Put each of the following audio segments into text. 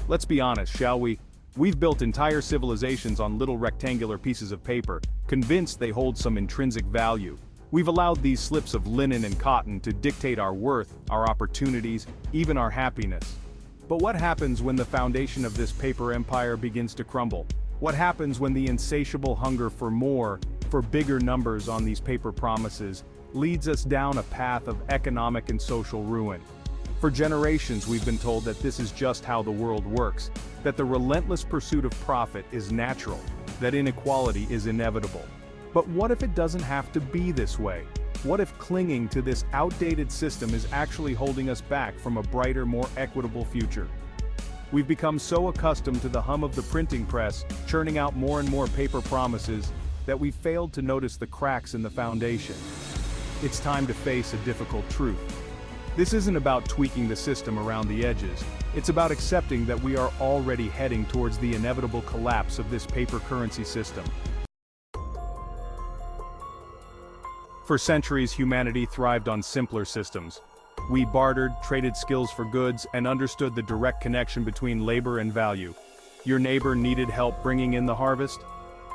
Let's be honest, shall we? We've built entire civilizations on little rectangular pieces of paper, convinced they hold some intrinsic value. We've allowed these slips of linen and cotton to dictate our worth, our opportunities, even our happiness. But what happens when the foundation of this paper empire begins to crumble? What happens when the insatiable hunger for more, for bigger numbers on these paper promises, leads us down a path of economic and social ruin? For generations we've been told that this is just how the world works, that the relentless pursuit of profit is natural, that inequality is inevitable. But what if it doesn't have to be this way? What if clinging to this outdated system is actually holding us back from a brighter, more equitable future? We've become so accustomed to the hum of the printing press, churning out more and more paper promises, that we've failed to notice the cracks in the foundation. It's time to face a difficult truth. This isn't about tweaking the system around the edges. It's about accepting that we are already heading towards the inevitable collapse of this paper currency system. For centuries, humanity thrived on simpler systems. We bartered, traded skills for goods, and understood the direct connection between labor and value. Your neighbor needed help bringing in the harvest?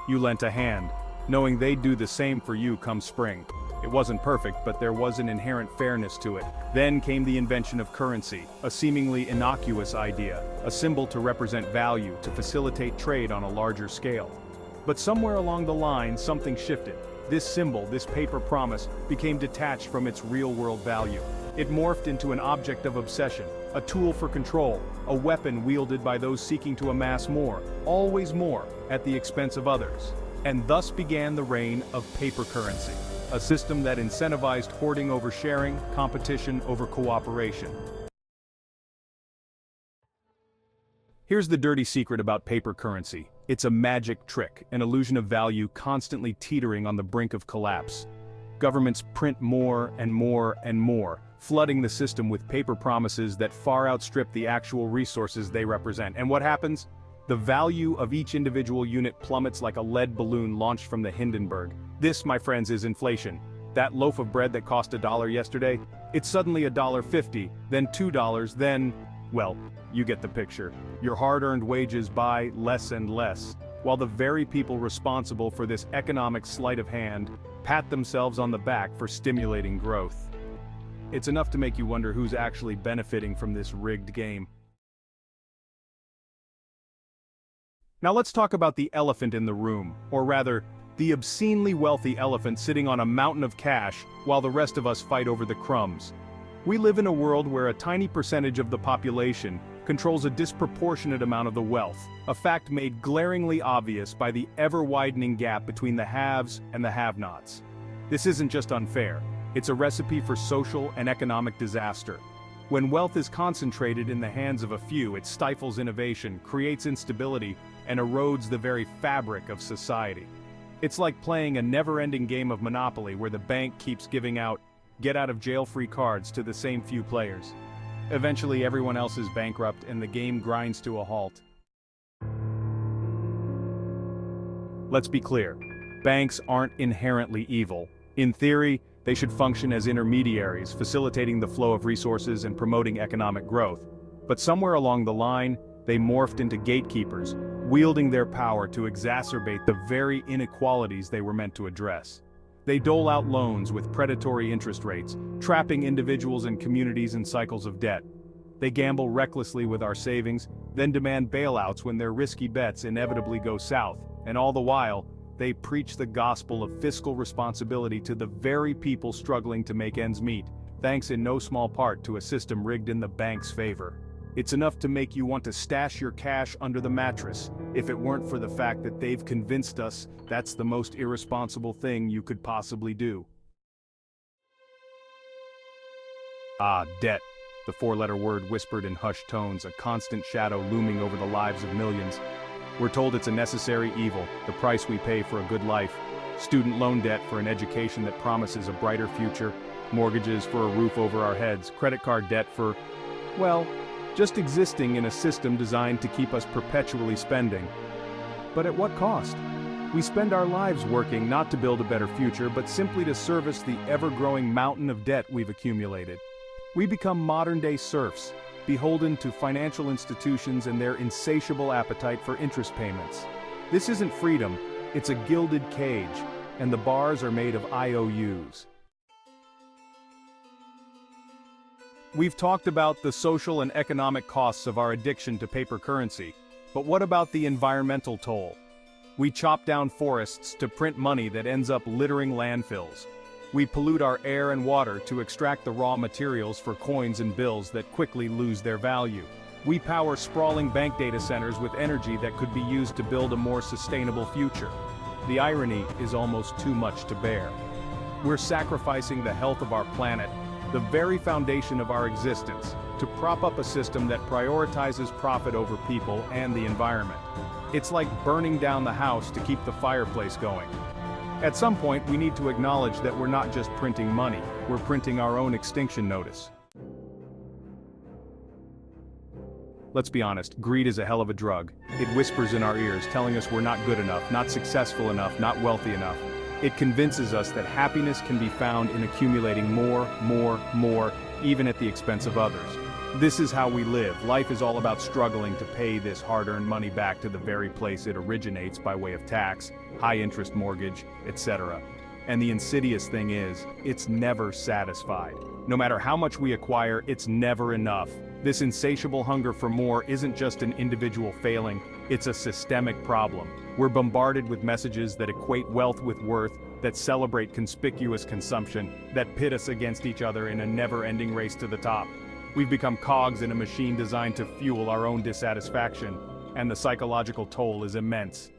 You lent a hand, knowing they'd do the same for you come spring. It wasn't perfect, but there was an inherent fairness to it. Then came the invention of currency, a seemingly innocuous idea, a symbol to represent value, to facilitate trade on a larger scale. But somewhere along the line, something shifted. This symbol, this paper promise, became detached from its real-world value. It morphed into an object of obsession, a tool for control, a weapon wielded by those seeking to amass more, always more, at the expense of others. And thus began the reign of paper currency, a system that incentivized hoarding over sharing, competition over cooperation. Here's the dirty secret about paper currency. It's a magic trick, an illusion of value constantly teetering on the brink of collapse. Governments print more and more and more, flooding the system with paper promises that far outstrip the actual resources they represent. And what happens? The value of each individual unit plummets like a lead balloon launched from the Hindenburg. This, my friends, is inflation. That loaf of bread that cost $1 yesterday, it's suddenly $1.50, then $2, then, well, you get the picture. Your hard-earned wages buy less and less, while the very people responsible for this economic sleight of hand pat themselves on the back for stimulating growth. It's enough to make you wonder who's actually benefiting from this rigged game. Now let's talk about the elephant in the room, or rather, the obscenely wealthy elephant sitting on a mountain of cash while the rest of us fight over the crumbs. We live in a world where a tiny percentage of the population controls a disproportionate amount of the wealth, a fact made glaringly obvious by the ever-widening gap between the haves and the have-nots. This isn't just unfair, it's a recipe for social and economic disaster. When wealth is concentrated in the hands of a few, it stifles innovation, creates instability, and erodes the very fabric of society. It's like playing a never-ending game of Monopoly where the bank keeps giving out get-out-of-jail-free cards to the same few players. Eventually, everyone else is bankrupt and the game grinds to a halt. Let's be clear. Banks aren't inherently evil. In theory, they should function as intermediaries, facilitating the flow of resources and promoting economic growth. But somewhere along the line, they morphed into gatekeepers, wielding their power to exacerbate the very inequalities they were meant to address. They dole out loans with predatory interest rates, trapping individuals and communities in cycles of debt. They gamble recklessly with our savings, then demand bailouts when their risky bets inevitably go south, and all the while, they preach the gospel of fiscal responsibility to the very people struggling to make ends meet, thanks in no small part to a system rigged in the bank's favor. It's enough to make you want to stash your cash under the mattress, if it weren't for the fact that they've convinced us that's the most irresponsible thing you could possibly do. Ah, debt. The four-letter word whispered in hushed tones, a constant shadow looming over the lives of millions. We're told it's a necessary evil, the price we pay for a good life. Student loan debt for an education that promises a brighter future, mortgages for a roof over our heads, credit card debt for, well, just existing in a system designed to keep us perpetually spending. But at what cost? We spend our lives working not to build a better future, but simply to service the ever-growing mountain of debt we've accumulated. We become modern-day serfs, beholden to financial institutions and their insatiable appetite for interest payments. This isn't freedom, it's a gilded cage, and the bars are made of IOUs. We've talked about the social and economic costs of our addiction to paper currency, but what about the environmental toll? We chop down forests to print money that ends up littering landfills. We pollute our air and water to extract the raw materials for coins and bills that quickly lose their value. We power sprawling bank data centers with energy that could be used to build a more sustainable future. The irony is almost too much to bear. We're sacrificing the health of our planet, the very foundation of our existence, to prop up a system that prioritizes profit over people and the environment. It's like burning down the house to keep the fireplace going. At some point, we need to acknowledge that we're not just printing money, we're printing our own extinction notice. Let's be honest, greed is a hell of a drug. It whispers in our ears, telling us we're not good enough, not successful enough, not wealthy enough. It convinces us that happiness can be found in accumulating more, even at the expense of others. This is how we live. Life is all about struggling to pay this hard-earned money back to the very place it originates by way of tax, high-interest mortgage, etc. And the insidious thing is, it's never satisfied. No matter how much we acquire, it's never enough. This insatiable hunger for more isn't just an individual failing, it's a systemic problem. We're bombarded with messages that equate wealth with worth, that celebrate conspicuous consumption, that pit us against each other in a never-ending race to the top. We've become cogs in a machine designed to fuel our own dissatisfaction, and the psychological toll is immense.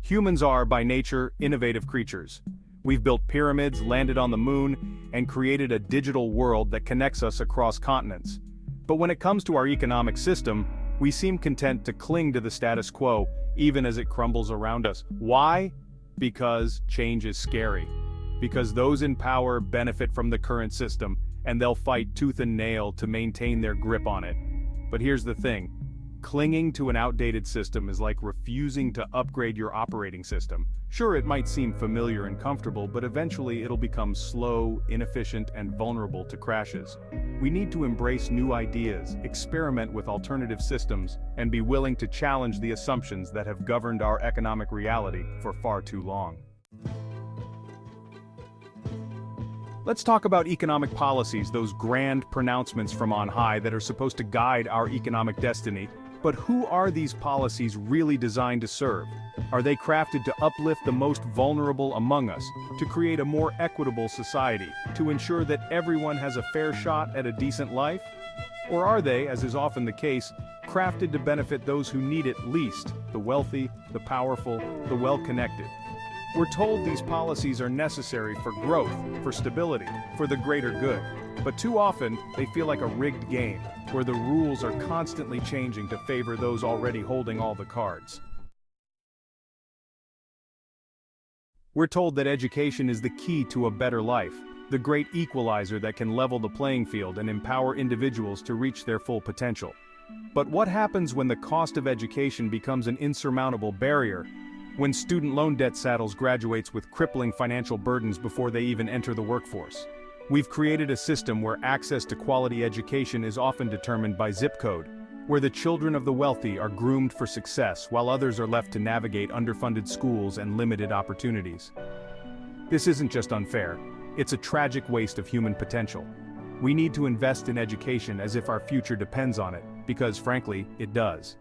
Humans are, by nature, innovative creatures. We've built pyramids, landed on the moon, and created a digital world that connects us across continents. But when it comes to our economic system, we seem content to cling to the status quo, even as it crumbles around us. Why? Because change is scary. Because those in power benefit from the current system, and they'll fight tooth and nail to maintain their grip on it. But here's the thing. Clinging to an outdated system is like refusing to upgrade your operating system. Sure, it might seem familiar and comfortable, but eventually it'll become slow, inefficient, and vulnerable to crashes. We need to embrace new ideas, experiment with alternative systems, and be willing to challenge the assumptions that have governed our economic reality for far too long. Let's talk about economic policies, those grand pronouncements from on high that are supposed to guide our economic destiny. But who are these policies really designed to serve? Are they crafted to uplift the most vulnerable among us, to create a more equitable society, to ensure that everyone has a fair shot at a decent life? Or are they, as is often the case, crafted to benefit those who need it least, the wealthy, the powerful, the well-connected? We're told these policies are necessary for growth, for stability, for the greater good. But too often, they feel like a rigged game, where the rules are constantly changing to favor those already holding all the cards. We're told that education is the key to a better life, the great equalizer that can level the playing field and empower individuals to reach their full potential. But what happens when the cost of education becomes an insurmountable barrier? When student loan debt saddles graduates with crippling financial burdens before they even enter the workforce? We've created a system where access to quality education is often determined by zip code, where the children of the wealthy are groomed for success while others are left to navigate underfunded schools and limited opportunities. This isn't just unfair, it's a tragic waste of human potential. We need to invest in education as if our future depends on it, because frankly, it does.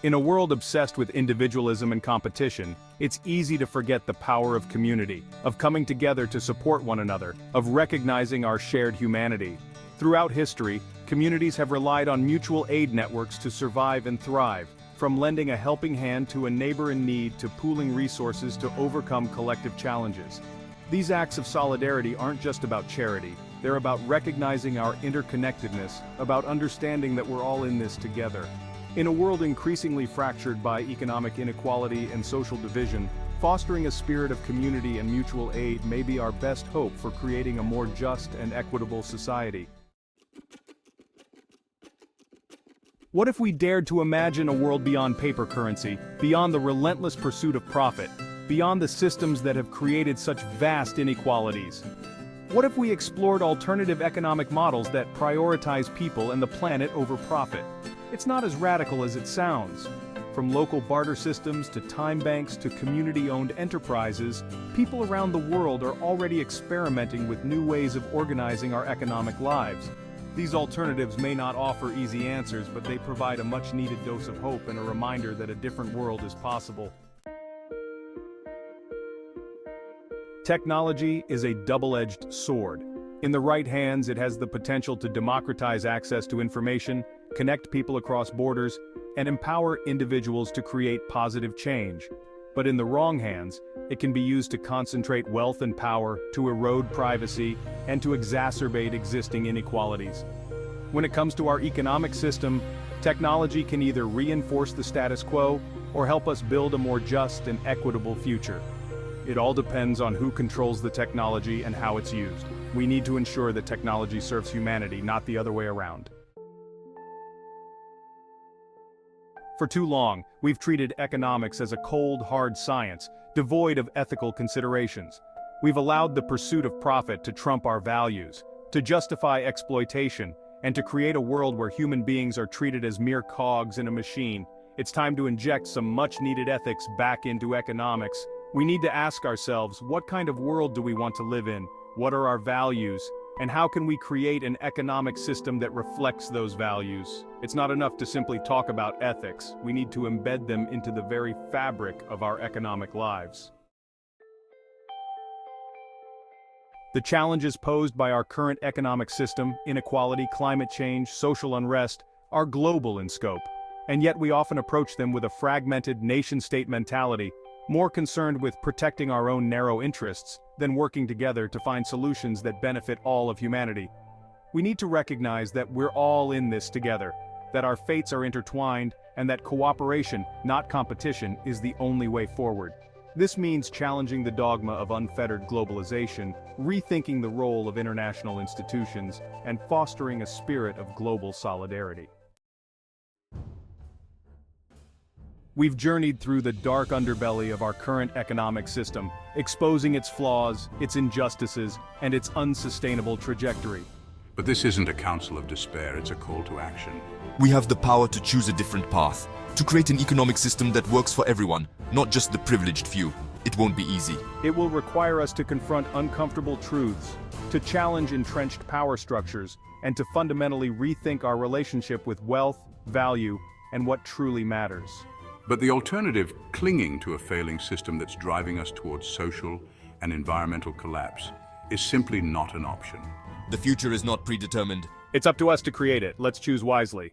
In a world obsessed with individualism and competition, it's easy to forget the power of community, of coming together to support one another, of recognizing our shared humanity. Throughout history, communities have relied on mutual aid networks to survive and thrive, from lending a helping hand to a neighbor in need to pooling resources to overcome collective challenges. These acts of solidarity aren't just about charity, they're about recognizing our interconnectedness, about understanding that we're all in this together. In a world increasingly fractured by economic inequality and social division, fostering a spirit of community and mutual aid may be our best hope for creating a more just and equitable society. What if we dared to imagine a world beyond paper currency, beyond the relentless pursuit of profit? beyond the systems that have created such vast inequalities? What if we explored alternative economic models that prioritize people and the planet over profit? It's not as radical as it sounds. From local barter systems to time banks to community-owned enterprises, people around the world are already experimenting with new ways of organizing our economic lives. These alternatives may not offer easy answers, but they provide a much-needed dose of hope and a reminder that a different world is possible. Technology is a double-edged sword. In the right hands, it has the potential to democratize access to information, connect people across borders, and empower individuals to create positive change. But in the wrong hands, it can be used to concentrate wealth and power, to erode privacy, and to exacerbate existing inequalities. When it comes to our economic system, technology can either reinforce the status quo or help us build a more just and equitable future. It all depends on who controls the technology and how it's used. We need to ensure that technology serves humanity, not the other way around. For too long, we've treated economics as a cold, hard science, devoid of ethical considerations. We've allowed the pursuit of profit to trump our values, to justify exploitation, and to create a world where human beings are treated as mere cogs in a machine. It's time to inject some much-needed ethics back into economics. We need to ask ourselves, what kind of world do we want to live in? What are our values? And how can we create an economic system that reflects those values? It's not enough to simply talk about ethics. We need to embed them into the very fabric of our economic lives. The challenges posed by our current economic system, inequality, climate change, social unrest, are global in scope. And yet we often approach them with a fragmented nation-state mentality, more concerned with protecting our own narrow interests than working together to find solutions that benefit all of humanity. We need to recognize that we're all in this together, that our fates are intertwined, and that cooperation, not competition, is the only way forward. This means challenging the dogma of unfettered globalization, rethinking the role of international institutions, and fostering a spirit of global solidarity. We've journeyed through the dark underbelly of our current economic system, exposing its flaws, its injustices, and its unsustainable trajectory. But this isn't a counsel of despair, it's a call to action. We have the power to choose a different path, to create an economic system that works for everyone, not just the privileged few. It won't be easy. It will require us to confront uncomfortable truths, to challenge entrenched power structures, and to fundamentally rethink our relationship with wealth, value, and what truly matters. But the alternative, clinging to a failing system that's driving us towards social and environmental collapse, is simply not an option. The future is not predetermined. It's up to us to create it. Let's choose wisely.